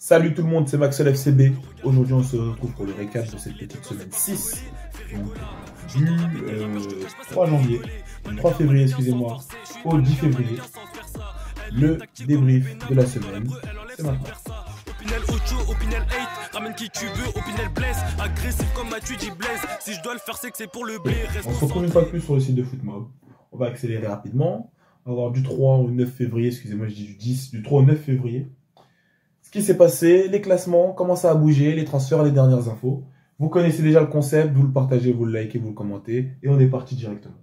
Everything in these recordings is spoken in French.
Salut tout le monde, c'est Maxwell FCB. Aujourd'hui, on se retrouve pour le récap de cette petite semaine 6. Donc, du 3 janvier, 3 février, excusez-moi, au 10 février. Le débrief de la semaine, c'est maintenant. Opinel Ocho, Opinel Hate, ramène qui tu veux, Opinel blesse, agressif comme Mathieu dit Blaise, si je dois le faire c'est que c'est pour le blé. On se retrouve une fois de plus sur le site de Footmob. On va accélérer rapidement. On va avoir du 3 au 9 février, excusez-moi, je dis du 3 au 9 février. Ce qui s'est passé, les classements, comment ça a bougé, les transferts, les dernières infos. Vous connaissez déjà le concept, vous le partagez, vous le likez, vous le commentez, et on est parti directement.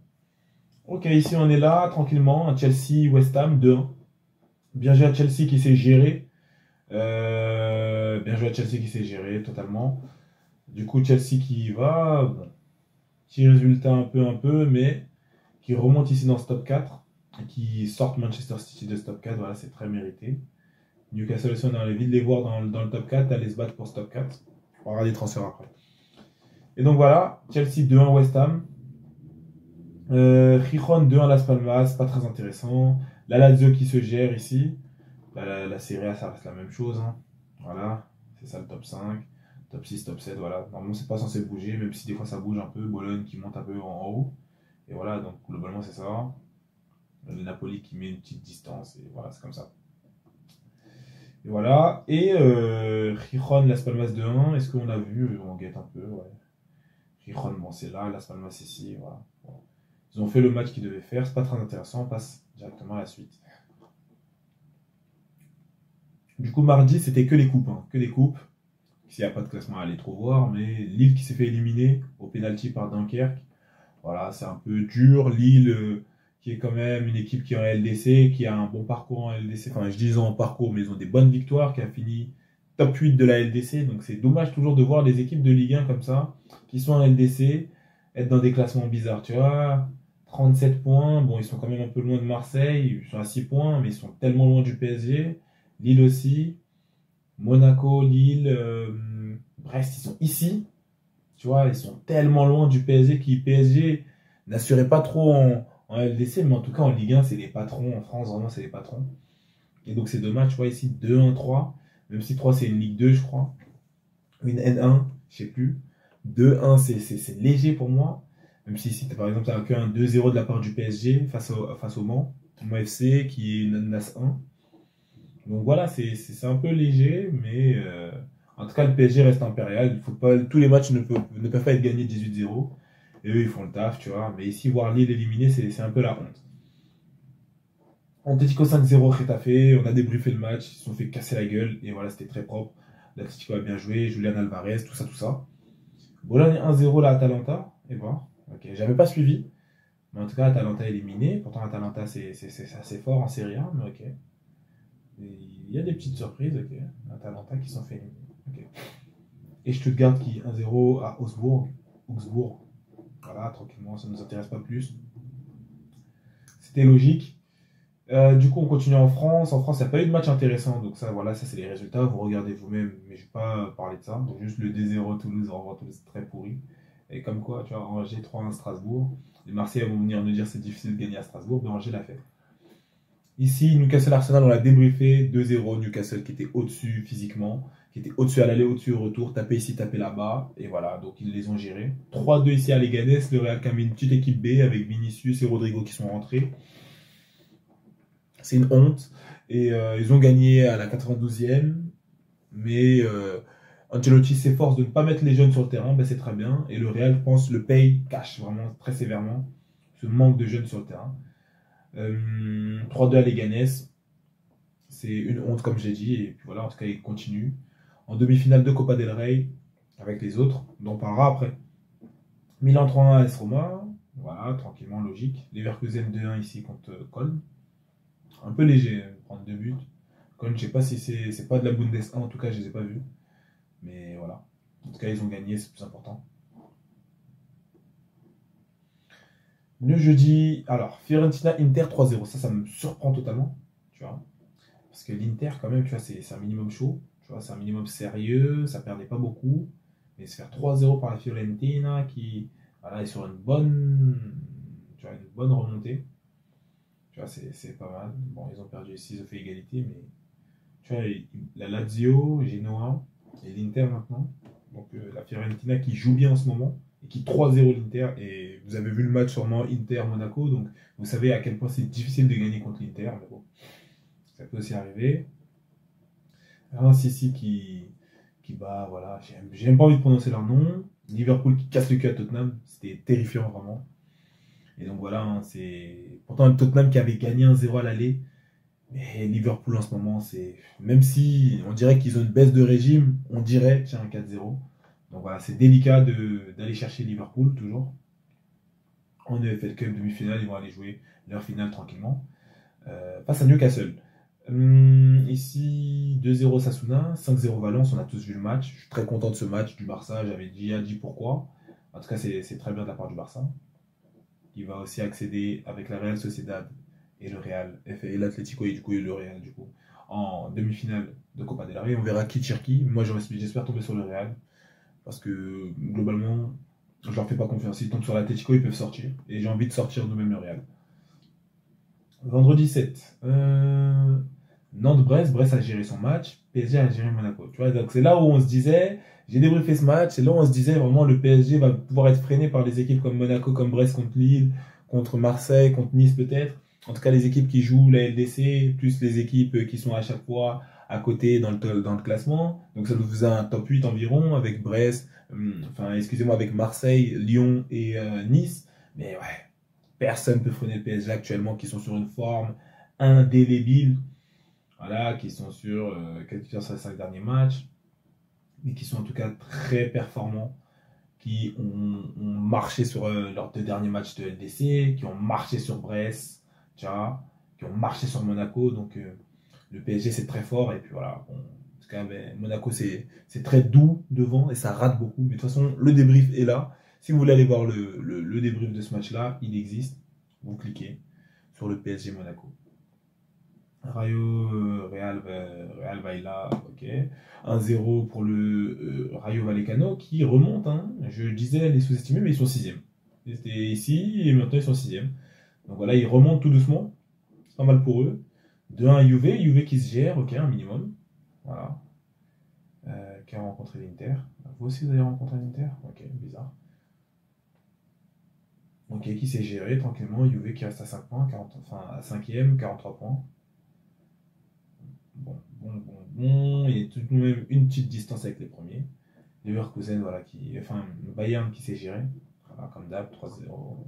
Ok, ici on est là, tranquillement, un Chelsea-West Ham 2-1. Bien joué à Chelsea qui s'est géré. Bien joué à Chelsea qui s'est géré totalement. Du coup, Chelsea qui va, bon, petit résultat un peu, mais qui remonte ici dans ce top 4, et qui sort Manchester City de ce top 4, voilà, c'est très mérité. Newcastle aussi, on a envie de les voir dans le top 4, aller se battre pour ce top 4. On va regarder les transferts après. Et donc voilà, Chelsea 2-1 West Ham. Gijón 2-1 Las Palmas, pas très intéressant. La Lazio qui se gère ici. La Serie A, ça reste la même chose. Hein. Voilà, c'est ça le top 5. Top 6, top 7, voilà. Normalement, c'est pas censé bouger, même si des fois ça bouge un peu. Bologne qui monte un peu en haut. Et voilà, donc globalement, c'est ça. Le Napoli qui met une petite distance. Et voilà, c'est comme ça. Et voilà. Et Gijón, Las Palmas 2-1. Est-ce qu'on a vu? On guette un peu, ouais. Gijón, bon, c'est là. Las Palmas ici, voilà. Bon. Ils ont fait le match qu'ils devaient faire. C'est pas très intéressant. On passe directement à la suite. Du coup, mardi, c'était que les coupes. Hein. Que des coupes. S'il n'y a pas de classement à aller trop voir. Mais Lille qui s'est fait éliminer au pénalty par Dunkerque. Voilà, c'est un peu dur. Lille, qui est quand même une équipe qui est en LDC, qui a un bon parcours en LDC. Enfin, je dis ils ont un parcours, mais ils ont des bonnes victoires, qui a fini top 8 de la LDC. Donc c'est dommage toujours de voir des équipes de Ligue 1 comme ça, qui sont en LDC, être dans des classements bizarres. Tu vois, 37 points. Bon, ils sont quand même un peu loin de Marseille. Ils sont à 6 points, mais ils sont tellement loin du PSG. Lille aussi. Monaco, Lille, Brest, ils sont ici. Tu vois, ils sont tellement loin du PSG qui PSG n'assurait pas trop en LDC, mais en tout cas en Ligue 1, c'est les patrons. En France, vraiment, c'est les patrons. Et donc c'est dommage, tu vois, ici 2-1-3, même si 3 c'est une Ligue 2, je crois. Une N1, je sais plus. 2-1, c'est léger pour moi. Même si ici, par exemple, tu as qu'un 2-0 de la part du PSG face au Mans, Mans FC qui est une NAS 1. Donc voilà, c'est un peu léger, mais en tout cas, le PSG reste impérial. Il faut pas, tous les matchs ne peuvent pas être gagnés 18-0. Et eux, ils font le taf, tu vois. Mais ici, voir Lille éliminé, c'est un peu la honte. Atletico 5-0, Getafe, on a débriefé le match, ils se sont fait casser la gueule. Et voilà, c'était très propre. L'Atletico a bien joué, Julian Alvarez, tout ça, tout ça. Bologne 1-0 là, Atalanta. Et voilà. Ok, j'avais pas suivi. Mais en tout cas, Atalanta éliminé. Pourtant, Atalanta, c'est assez fort en Serie A, mais ok. Il y a des petites surprises, ok. Atalanta qui sont fait éliminer. Okay. Et Stuttgart qui 1-0 à Augsbourg. Voilà, tranquillement, ça ne nous intéresse pas plus. C'était logique. Du coup, on continue en France. En France, il n'y a pas eu de match intéressant. Donc ça, voilà, ça c'est les résultats. Vous regardez vous-même, mais je ne vais pas parler de ça. Donc juste le D0 Toulouse, renvoi Toulouse, très pourri. Et comme quoi, tu vois, Angers 3-1 Strasbourg. Les Marseillais vont venir nous dire que c'est difficile de gagner à Strasbourg, mais Angers l'a fait. Ici, Newcastle Arsenal, on l'a débriefé 2-0. Newcastle qui était au-dessus physiquement, qui était au-dessus à l'aller, au-dessus au retour. Taper ici, taper là-bas. Et voilà, donc ils les ont gérés. 3-2 ici à Leganés. Le Real qui a mis une petite équipe B avec Vinicius et Rodrigo qui sont rentrés. C'est une honte. Et ils ont gagné à la 92e. Mais Ancelotti s'efforce de ne pas mettre les jeunes sur le terrain. Ben, c'est très bien. Et le Real, je pense, le paye cash vraiment très sévèrement. Ce manque de jeunes sur le terrain. 3-2 à Leganés. C'est une honte, comme j'ai dit. Et puis voilà, en tout cas, il continue. En demi-finale de Copa del Rey, avec les autres, dont on parlera après. Milan 3-1 à AS Roma. Voilà, tranquillement, logique. Leverkusen 2-1 ici contre Köln. Un peu léger, prendre 2 buts. Köln, je ne sais pas si c'est pas de la Bundes 1, en tout cas, je ne les ai pas vus. Mais voilà. En tout cas, ils ont gagné, c'est plus important. Le jeudi, alors, Fiorentina Inter 3-0. Ça me surprend totalement. Tu vois. Parce que l'Inter, quand même, tu vois, c'est un minimum chaud. Tu vois, c'est un minimum sérieux. Ça perdait pas beaucoup. Mais se faire 3-0 par la Fiorentina qui voilà, est sur une bonne remontée. Tu vois, c'est pas mal. Bon, ils ont perdu ici, ils ont fait égalité, mais Tu vois, la Lazio, Genoa et l'Inter maintenant. Donc la Fiorentina qui joue bien en ce moment et qui 3-0 l'Inter. Et vous avez vu le match sûrement Inter-Monaco, donc vous savez à quel point c'est difficile de gagner contre l'Inter. Mais bon, ça peut aussi arriver. Un Sissi qui bat, voilà, j'ai même pas envie de prononcer leur nom. Liverpool qui casse le cul à Tottenham, c'était terrifiant vraiment. Et donc voilà, hein, c'est pourtant Tottenham qui avait gagné 1-0 à l'aller. Mais Liverpool en ce moment, c'est. Même si on dirait qu'ils ont une baisse de régime, on dirait, tiens, un 4-0. Donc voilà, c'est délicat d'aller chercher Liverpool, toujours. En EFL Cup demi-finale, ils vont aller jouer leur finale tranquillement. Face à Newcastle. Ici, 2-0 Sasuna, 5-0 Valence, on a tous vu le match. Je suis très content de ce match du Barça, j'avais déjà dit pourquoi. En tout cas, c'est très bien de la part du Barça. Il va aussi accéder avec la Real Sociedad et le Real, et l'Atlético et du coup et le Real du coup en demi-finale de Copa del Rey. On verra qui tire qui. Moi j'espère tomber sur le Real parce que globalement je leur fais pas confiance. S'ils tombent sur l'Atlético ils peuvent sortir et j'ai envie de sortir nous-mêmes le Real. Vendredi 7. Nantes-Brest, Brest a géré son match, PSG a géré Monaco. Tu vois, donc c'est là où on se disait, j'ai débriefé ce match, c'est là où on se disait vraiment le PSG va pouvoir être freiné par des équipes comme Monaco, comme Brest contre Lille, contre Marseille, contre Nice peut-être. En tout cas, les équipes qui jouent la LDC, plus les équipes qui sont à chaque fois à côté dans le classement. Donc ça nous faisait un top 8 environ avec Brest, excusez-moi, avec Marseille, Lyon et Nice. Mais ouais, personne ne peut freiner le PSG actuellement qui sont sur une forme indélébile. Voilà, qui sont sur qualifiés sur les 5 derniers matchs, mais qui sont en tout cas très performants, qui ont marché sur leurs 2 derniers matchs de LDC, qui ont marché sur Brest, tu vois, qui ont marché sur Monaco. Donc le PSG c'est très fort, et puis voilà. Bon, en tout cas, Monaco c'est très doux devant et ça rate beaucoup. Mais de toute façon, le débrief est là. Si vous voulez aller voir le débrief de ce match-là, il existe. Vous cliquez sur le PSG Monaco. Rayo Real Baila, ok. 1-0 pour le Rayo Vallecano qui remonte. Hein. Je disais les sous-estimés, mais ils sont 6e. Ils étaient ici et maintenant ils sont 6e. Donc voilà, ils remontent tout doucement. C'est pas mal pour eux. 2-1 Juve qui se gère, ok, un minimum. Voilà. Qui a rencontré l'Inter. Vous aussi vous avez rencontré l'Inter? Ok, bizarre. Ok, qui s'est géré tranquillement. Juve qui reste à 5 points, à 5e, 43 points. Bon. Il y a tout de même une petite distance avec les premiers. Leverkusen, voilà, Bayern qui s'est géré. Voilà, comme d'hab, 3-0.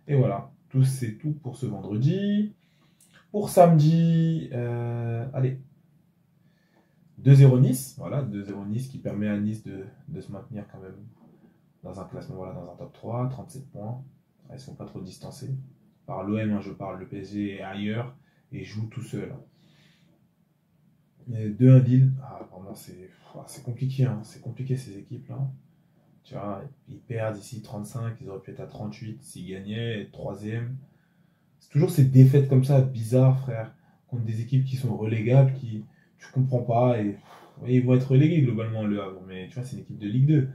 Et voilà, c'est tout pour ce vendredi. Pour samedi, allez, 2-0 Nice. Voilà, 2-0 Nice qui permet à Nice de se maintenir quand même dans un classement, voilà, dans un top 3, 37 points. Ils ne sont pas trop distancés. Par l'OM, hein, je parle, le PSG est ailleurs et joue tout seul. 2-1 Lille, vraiment c'est compliqué, hein. C'est compliqué ces équipes-là. Tu vois, ils perdent ici 35, ils auraient pu être à 38 s'ils gagnaient, être 3e. C'est toujours ces défaites comme ça, bizarres, frère, contre des équipes qui sont relégables, qui tu comprends pas, et ils vont être relégués globalement le Havre, mais tu vois, c'est une équipe de Ligue 2.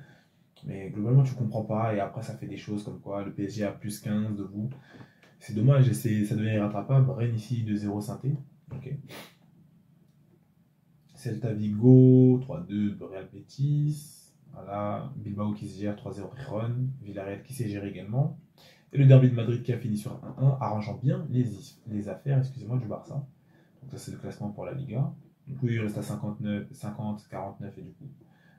Mais globalement, tu comprends pas, et après ça fait des choses comme quoi le PSG a plus 15 de vous. C'est dommage, et ça devient irrattrapable. Rennes ici 2-0 Saint-Étienne. Ok. Celta Vigo, 3-2 Real Betis. Voilà, Bilbao qui se gère 3-0 Gijón. Villarreal qui s'est géré également. Et le derby de Madrid qui a fini sur 1-1, arrangeant bien les affaires, excusez-moi, du Barça. Donc ça c'est le classement pour la Liga. Du coup il reste à 59, 50, 49 et du coup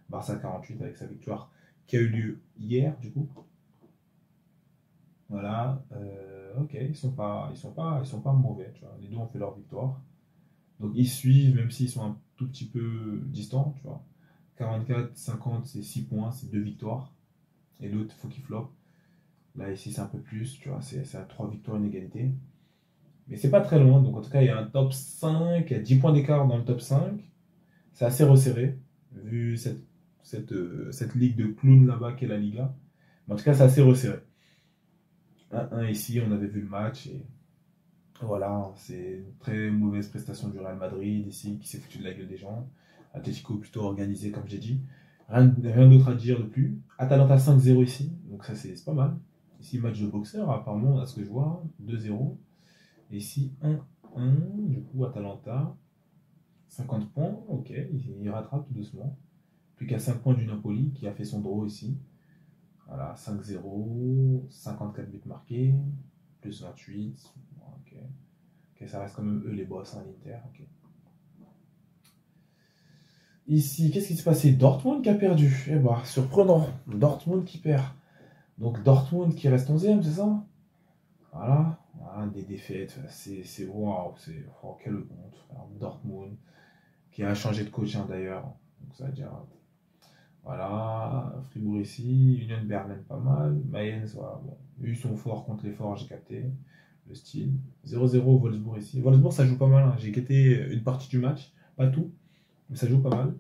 Barça 48 avec sa victoire qui a eu lieu hier du coup. Voilà, ok, ils sont pas mauvais, tu vois. Les deux ont fait leur victoire. Donc ils suivent, même s'ils sont un tout petit peu distants, tu vois. 44, 50, c'est 6 points, c'est 2 victoires. Et l'autre, il faut qu'il floppe. Là, ici, c'est un peu plus, tu vois, c'est à 3 victoires, une égalité. Mais c'est pas très loin, donc en tout cas, il y a un top 5, il y a 10 points d'écart dans le top 5. C'est assez resserré, vu cette ligue de clowns là-bas qu'est la Liga. Mais en tout cas, c'est assez resserré. 1-1 ici, on avait vu le match et voilà, c'est une très mauvaise prestation du Real Madrid ici, qui s'est foutu de la gueule des gens. Atletico plutôt organisé, comme j'ai dit. Rien d'autre à dire de plus. Atalanta 5-0 ici, donc ça c'est pas mal. Ici, match de boxeur, apparemment, à ce que je vois, 2-0. Et ici, 1-1, du coup, Atalanta. 50 points, ok, il rattrape tout doucement. Plus qu'à 5 points du Napoli qui a fait son draw ici. Voilà, 5-0, 54 buts marqués, plus 28. Ok, ok, ça reste quand même eux les boss, hein, l'Inter. Ok. Ici, qu'est-ce qui s'est passé? Dortmund qui a perdu. Eh bah, surprenant. Dortmund qui perd. Donc Dortmund qui reste 11e, c'est ça? Voilà. Voilà, des défaites. C'est waouh. C'est oh, quelle honte. Alors, Dortmund qui a changé de coach hein, d'ailleurs. Donc ça veut dire. Voilà. Fribourg ici. Union Berlin pas mal. Mayence, voilà. Bon. Ils sont forts contre les forts, j'ai capté. Le style. 0-0 Wolfsburg ici. Wolfsburg ça joue pas mal. Hein. J'ai capté une partie du match. Pas tout. Mais ça joue pas mal.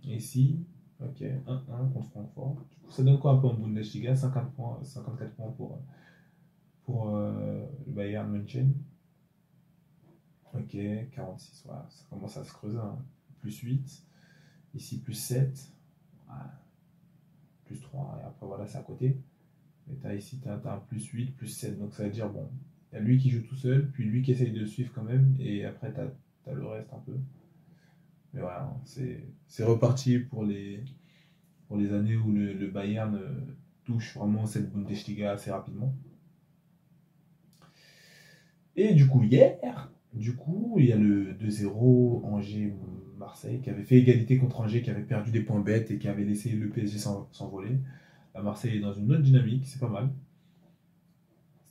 Et ici, ok, 1-1 contre Francfort. Du coup, ça donne quoi un peu en Bundesliga? 50 points, 54 points pour le Bayern München. Ok, 46, voilà, ça commence à se creuser. Hein. Plus 8. Ici, plus 7. Voilà. Plus 3. Et après, voilà, c'est à côté. Et as ici, tu as un plus 8, plus 7. Donc ça veut dire, bon, il y a lui qui joue tout seul, puis lui qui essaye de le suivre quand même. Et après, tu as le reste un peu. Mais voilà, c'est reparti pour les années où le Bayern touche vraiment cette Bundesliga assez rapidement. Et du coup, hier, il y a le 2-0 Angers-Marseille qui avait fait égalité contre Angers, qui avait perdu des points bêtes et qui avait laissé le PSG s'envoler. La Marseille est dans une autre dynamique, c'est pas mal.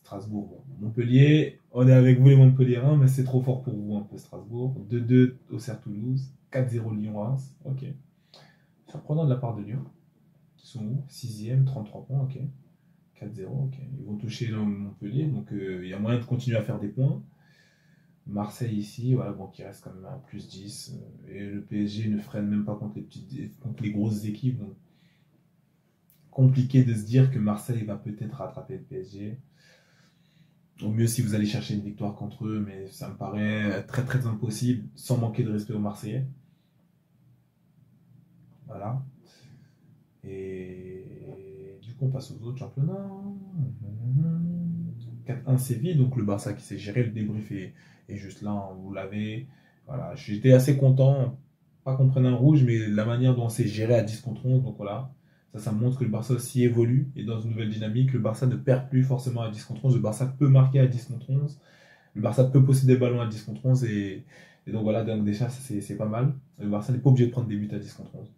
Strasbourg, bon. Montpellier, on est avec vous les Montpelliérains, mais c'est trop fort pour vous un peu Strasbourg. 2-2 Auxerre-Toulouse, 4-0 Lyon-Reims, ok. Surprenant de la part de Lyon. Ils sont où? 6e, 33 points, ok. 4-0, ok. Ils vont toucher Montpellier, donc il y a moyen de continuer à faire des points. Marseille ici, voilà, bon, qui reste quand même à plus 10. Et le PSG ne freine même pas contre les grosses équipes. Donc, compliqué de se dire que Marseille va peut-être rattraper le PSG. Au mieux si vous allez chercher une victoire contre eux, mais ça me paraît très très impossible, sans manquer de respect aux Marseillais. Voilà. Et du coup, on passe aux autres championnats. 4-1 Séville, donc le Barça qui s'est géré, le débrief est juste là, hein, vous l'avez. Voilà, j'étais assez content, pas qu'on prenne un rouge, mais la manière dont on s'est géré à 10 contre 11, donc voilà. Ça montre que le Barça aussi évolue et dans une nouvelle dynamique. Le Barça ne perd plus forcément à 10 contre 11. Le Barça peut marquer à 10 contre 11. Le Barça peut posséder le ballon à 10 contre 11. Et donc voilà, donc déjà, c'est pas mal. Le Barça n'est pas obligé de prendre des buts à 10 contre 11.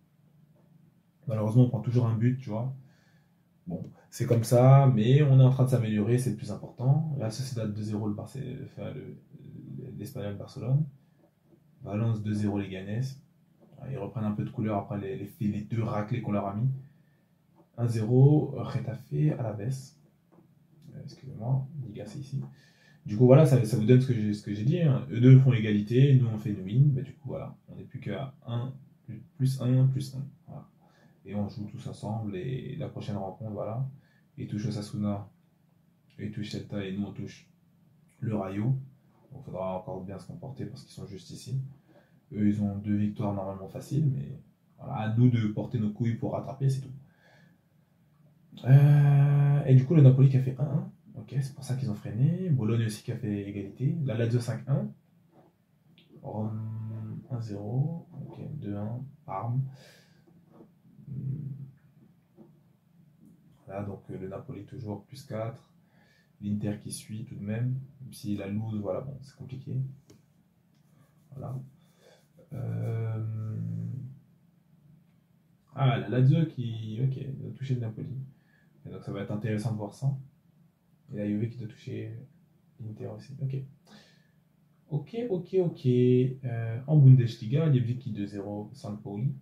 Malheureusement, on prend toujours un but, tu vois. Bon, c'est comme ça, mais on est en train de s'améliorer, c'est le plus important. La Sociedad 2-0, l'Espagnol Barcelone. Valence 2-0, les Ganes. Ils reprennent un peu de couleur après les deux raclés qu'on leur a mis. 1-0, Retafe à la baisse. Excusez-moi, Liga c'est ici. Du coup, voilà, ça vous donne ce que j'ai dit. Hein. Eux deux font égalité, nous on fait une win. Bah, du coup, voilà, on n'est plus qu'à 1, plus 1, plus 1. Voilà. Et on joue tous ensemble. Et la prochaine rencontre, voilà. Ils touchent Osasuna, ils touchent Celta et nous on touche le Rayo. Donc il faudra encore bien se comporter parce qu'ils sont juste ici. Eux, ils ont 2 victoires normalement faciles, mais voilà, à nous de porter nos couilles pour rattraper, c'est tout. Et du coup, le Napoli qui a fait 1-1. Ok, c'est pour ça qu'ils ont freiné. Bologne aussi qui a fait égalité. La Lazio 5-1. Rome 1-0. Ok, 2-1. Parme. Voilà, donc le Napoli toujours plus 4. L'Inter qui suit tout de même. Même si la loose, voilà, bon, c'est compliqué. Voilà. Ah, la Lazio qui doit toucher le Napoli. Et donc ça va être intéressant de voir ça. Et la Juve qui doit toucher l'Inter aussi. Ok. En Bundesliga, Leipzig qui 2-0 St. Pauli.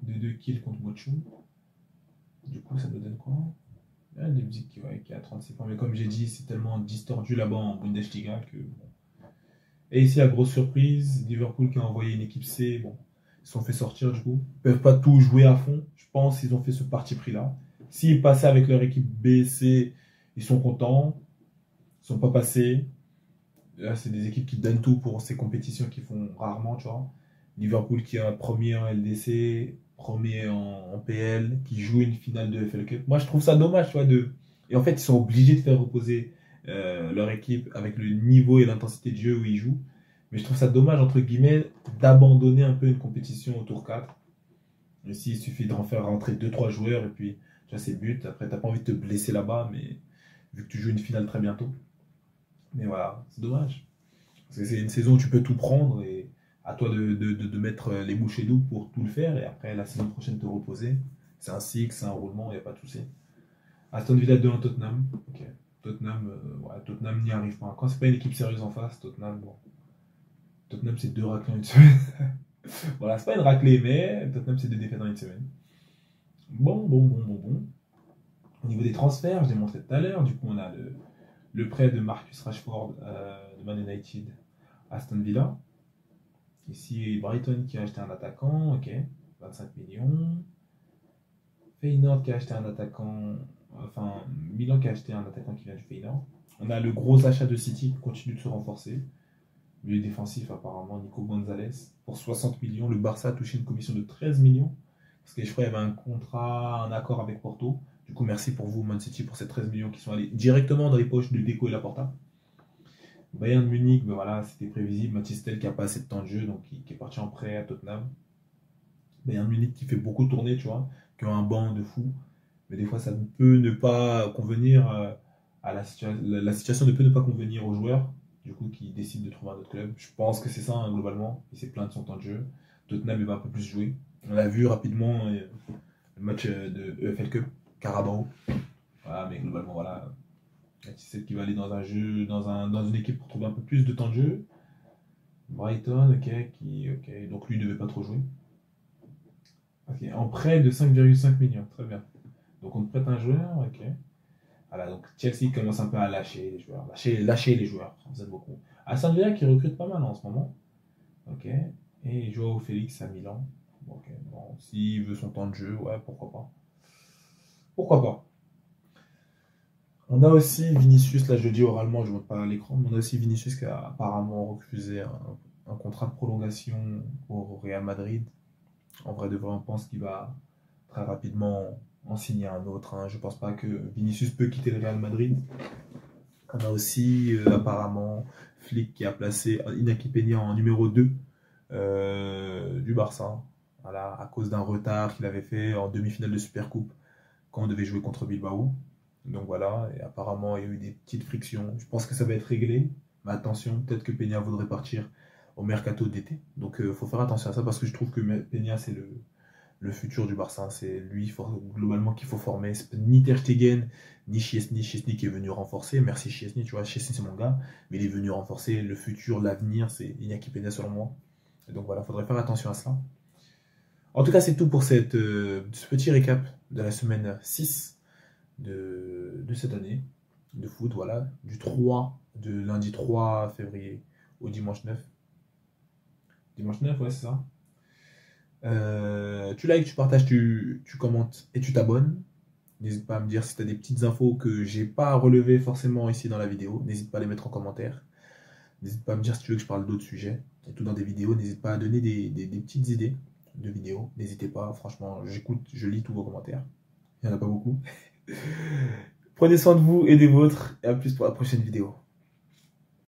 2-2 kills contre Mochu. Du coup, ça me donne quoi? Leipzig qui a 36 points. Mais comme j'ai dit, c'est tellement distordu là-bas en Bundesliga que... Bon. Et ici, la grosse surprise, Liverpool qui a envoyé une équipe C. Bon, ils se sont fait sortir du coup. Ils ne peuvent pas tout jouer à fond. Je pense qu'ils ont fait ce parti pris-là. S'ils passaient avec leur équipe B, C, ils sont contents. Ils ne sont pas passés. Là, c'est des équipes qui donnent tout pour ces compétitions qu'ils font rarement, tu vois. Liverpool qui est premier en LDC, premier en PL, qui joue une finale de FL Cup. Moi, je trouve ça dommage, tu vois. Et en fait, ils sont obligés de faire reposer leur équipe avec le niveau et l'intensité de jeu où ils jouent. Mais je trouve ça dommage, entre guillemets, d'abandonner un peu une compétition au tour 4. Ici, il suffit d'en faire rentrer 2-3 joueurs et puis tu as ses buts. Après, t'as pas envie de te blesser là-bas, mais vu que tu joues une finale très bientôt. Mais voilà, c'est dommage. Parce que c'est une saison où tu peux tout prendre et à toi de mettre les bouchées doubles pour tout le faire et après la saison prochaine te reposer. C'est un cycle, c'est un roulement, il n'y a pas de souci. Aston Villa 2 en Tottenham. Ok. Tottenham, ouais, Tottenham n'y arrive pas. Quand c'est pas une équipe sérieuse en face, Tottenham, bon. Tottenham, c'est 2 raclés en une semaine. Voilà, c'est pas une raclée, mais Tottenham, c'est 2 défaites en une semaine. Bon. Au niveau des transferts, je l'ai montré tout à l'heure. Du coup, on a le prêt de Marcus Rashford de Man United à Aston Villa. Ici, Brighton qui a acheté un attaquant, ok, 25 millions. Feyenoord qui a acheté un attaquant, enfin, Milan qui a acheté un attaquant qui vient du Feyenoord. On a le gros achat de City qui continue de se renforcer. Milieu défensif, apparemment, Nico Gonzalez. Pour 60 millions, le Barça a touché une commission de 13 millions. Parce que je crois qu'il y avait un contrat, un accord avec Porto. Du coup, merci pour vous, Man City, pour ces 13 millions qui sont allés directement dans les poches de Deco et Laporta. Bayern Munich, ben voilà, c'était prévisible. Mathys Tel qui n'a pas assez de temps de jeu, donc qui est parti en prêt à Tottenham. Bayern Munich qui fait beaucoup tourner, tu vois, qui ont un banc de fou. Mais des fois, ça peut ne pas convenir à la situation. La situation ne peut ne pas convenir aux joueurs, du coup, qui décident de trouver un autre club. Je pense que c'est ça, hein, globalement. Il s'est plaint de son temps de jeu. Tottenham, il va un peu plus jouer. On l'a vu rapidement, le match de EFL Cup, Carabao. Voilà, mais globalement, voilà. C'est qui va aller dans un jeu, dans une équipe pour trouver un peu plus de temps de jeu. Brighton, ok. Donc lui ne devait pas trop jouer. Ok, en prêt de 5,5 millions, très bien. Donc on te prête un joueur, ok. Voilà, donc Chelsea commence un peu à lâcher les joueurs. Lâcher les joueurs, vous êtes beaucoup. Aston Villa qui recrute pas mal en ce moment. Ok. Et Joao Félix à Milan. Ok, bon, s'il veut son temps de jeu, ouais, pourquoi pas. Pourquoi pas. On a aussi Vinicius, là je le dis oralement, je ne montre pas à l'écran, mais on a aussi Vinicius qui a apparemment refusé un contrat de prolongation au Real Madrid. En vrai de vrai, on pense qu'il va très rapidement en signer un autre. Hein. Je ne pense pas que Vinicius peut quitter le Real Madrid. On a aussi apparemment Flick qui a placé Iñaki Peña en numéro 2 du Barça. Voilà, à cause d'un retard qu'il avait fait en demi-finale de Supercoupe quand on devait jouer contre Bilbao. Donc voilà, et apparemment il y a eu des petites frictions. Je pense que ça va être réglé. Mais attention, peut-être que Peña voudrait partir au mercato d'été. Donc il faut faire attention à ça parce que je trouve que Peña c'est le futur du Barça. C'est lui globalement qu'il faut former. C'est ni Ter Stegen, ni Szczesny. Szczesny qui est venu renforcer. Merci Szczesny, tu vois, Szczesny c'est mon gars. Mais il est venu renforcer le futur, l'avenir, c'est Iñaki Peña selon moi. Et donc voilà, il faudrait faire attention à ça. En tout cas, c'est tout pour ce petit récap de la semaine 6 de cette année de foot, voilà, de lundi 3 février au dimanche 9. Dimanche 9, ouais, c'est ça. Tu likes, tu partages, tu commentes et tu t'abonnes. N'hésite pas à me dire si tu as des petites infos que j'ai pas relevées forcément ici dans la vidéo. N'hésite pas à les mettre en commentaire. N'hésite pas à me dire si tu veux que je parle d'autres sujets. Et tout dans des vidéos. N'hésite pas à donner des petites idées de vidéos. N'hésitez pas, franchement, j'écoute, je lis tous vos commentaires. Il n'y en a pas beaucoup. Prenez soin de vous et des vôtres. Et à plus pour la prochaine vidéo.